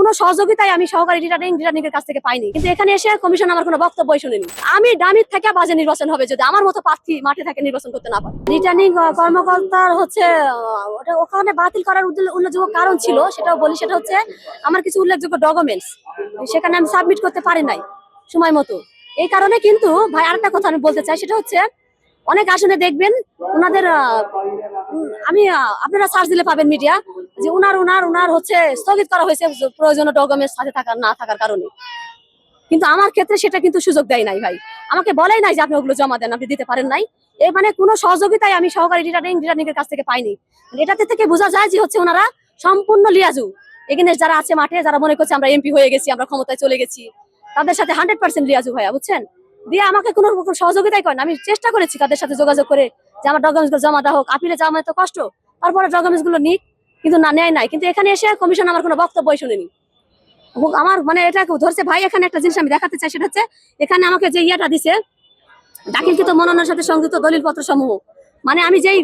কোনো সহযোগিতাই আমি সহকারী রিটার্নিং এর কাছ থেকে পাইনি, কিন্তু এখানে এসে কমিশন আমার কোনো বক্তব্যই শুনিনি। আমি ডামির থেকে বাজে নির্বাচন হবে যদি আমার মতো প্রার্থী মাঠে থেকে নির্বাচন করতে না পারে। রিটার্নিং কর্মকর্তার হচ্ছে ওখানে বাতিল করার উল্লেখযোগ্য কারণ ছিল, সেটাও বলি। সেটা হচ্ছে আমার কিছু উল্লেখযোগ্য ডকুমেন্টস সেখানে আমি সাবমিট করতে পারি নাই সময় মতো। এই কারণে কিন্তু ভাই আরেকটা কথা আমি বলতে চাই, সেটা হচ্ছে অনেক আসনে দেখবেন ওনাদের আপনারা সার্চ দিলে পাবেন মিডিয়া যে উনার হচ্ছে স্থগিত করা হয়েছে প্রয়োজনীয় ডকুমেন্টস সাথে থাকার না থাকার কারণে। কিন্তু আমার ক্ষেত্রে সেটা কিন্তু সুযোগ দেয় নাই ভাই, আমাকে বলেই নাই যে আপনি ওগুলো জমা দেন, আপনি দিতে পারেন নাই। এই মানে কোনো সহযোগিতাই আমি সহকারী রিটার্নিং এর কাছ থেকে পাইনি। এটাতে থেকে বোঝা যায় যে হচ্ছে ওনারা সম্পূর্ণ লিয়াজু। এখানে যারা আছে মাঠে, যারা মনে করছে আমরা এমপি হয়ে গেছি, আমরা ক্ষমতায় চলে গেছি, তাদের সাথে 100% লিয়াজু ভাইয়া, বুঝছেন। দিয়ে আমাকে কোনো সহযোগিতাই করেন। আমি চেষ্টা করেছি তাদের সাথে যোগাযোগ করে যে আমার ডকুমেন্টস গুলো জমা দেওয়া হোক, আপিলে যাওয়া এত কষ্ট, তারপরে ডকুমেন্টস গুলো নিক, কিন্তু না নেয় নাই। কিন্তু এখানে এসে কমিশন আমার কোনো বক্তব্যই শুনেনি। আমার মানে এটা ধরছে ভাই। এখানে একটা জিনিস আমি দেখাতে চাই, সেটা হচ্ছে এখানে আমাকে যে ইয়েটা দিছে দাখিলকৃত মনোনয়নের সাথে সংযুক্ত দলিলপত্র সমূহ, মানে আমি যেই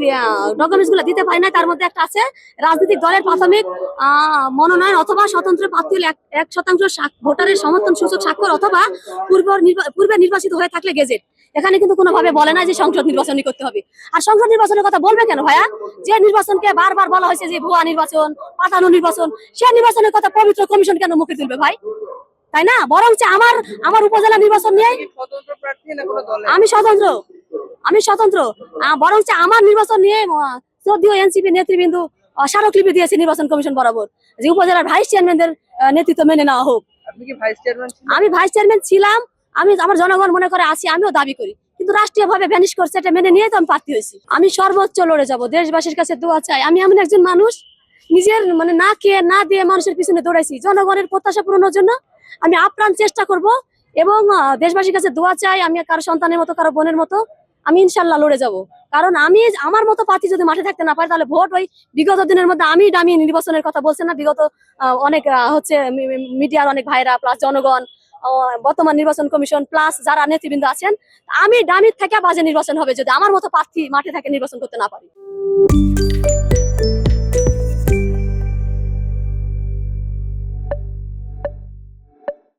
ডকুমেন্টস গুলো দিতে পারি না তার মধ্যে একটা আছে রাজনৈতিক দলের প্রাথমিক মনোনয়ন অথবা স্বতন্ত্র প্রার্থী 1% ভোটারের সমর্থন সূচক স্বাক্ষর অথবা পূর্বে নির্বাচিত হয়ে থাকলে গেজেট। এখানে কিন্তু কোনোভাবে বলে না যে সংসদ নির্বাচনই করতে হবে। আর সংসদ নির্বাচনের কথা বলবে কেন ভাইয়া? যে নির্বাচনকে বারবার বলা হয়েছে যে ভুয়া নির্বাচন, পাতানো নির্বাচন, সে নির্বাচনের কথা পবিত্র কমিশন কেন মুখে তুলবে ভাই? তাই না? বরং আমার উপজেলা নির্বাচন নিয়ে আমি স্বতন্ত্র বরং আমার নির্বাচন নিয়ে যদিও এনসিপি নেতৃবৃন্দ স্মারকলিপি দিয়েছে নির্বাচন কমিশন বরাবর যে উপজেলার ভাইস চেয়ারম্যানদের নেতৃত্ব মেনে নেওয়া হোক। আমি ভাইস চেয়ারম্যান ছিলাম, আমি আমার জনগণ মনে করে আছি, আমিও দাবি করি, কিন্তু রাষ্ট্রীয় ভাবে ভ্যানিশ করছে, এটা মেনে নিয়ে তো আমি প্রার্থী হয়েছি। আমি সর্বোচ্চ লড়ে যাব, দেশবাসীর কাছে দোয়া চাই। আমি এমন একজন মানুষ, নিজের মানে না খেয়ে না দিয়ে মানুষের পিছনে দৌড়াইছি, জনগণের প্রত্যাশা পূরণের জন্য আমি আপ্রাণ চেষ্টা করব এবং দেশবাসীর কাছে দোয়া চাই। আমি কারো সন্তানের মতো, কারো বোনের মতো আমি ইনশাল্লাহ লড়ে যাব। কারণ আমি আমার মতো প্রার্থী যদি মাঠে থাকতে না পারে, তাহলে ভোট ওই বিগত দিনের মধ্যে আমি দামি নির্বাচনের কথা বলছে না, বিগত অনেক হচ্ছে মিডিয়ার অনেক ভাইরা প্লাস জনগণ, বর্তমান নির্বাচন কমিশন প্লাস যারা নেতৃবৃন্দ আছেন, আমি দামির থেকে বাজে নির্বাচন হবে যদি আমার মতো প্রার্থী মাঠে থেকে নির্বাচন করতে না পারি।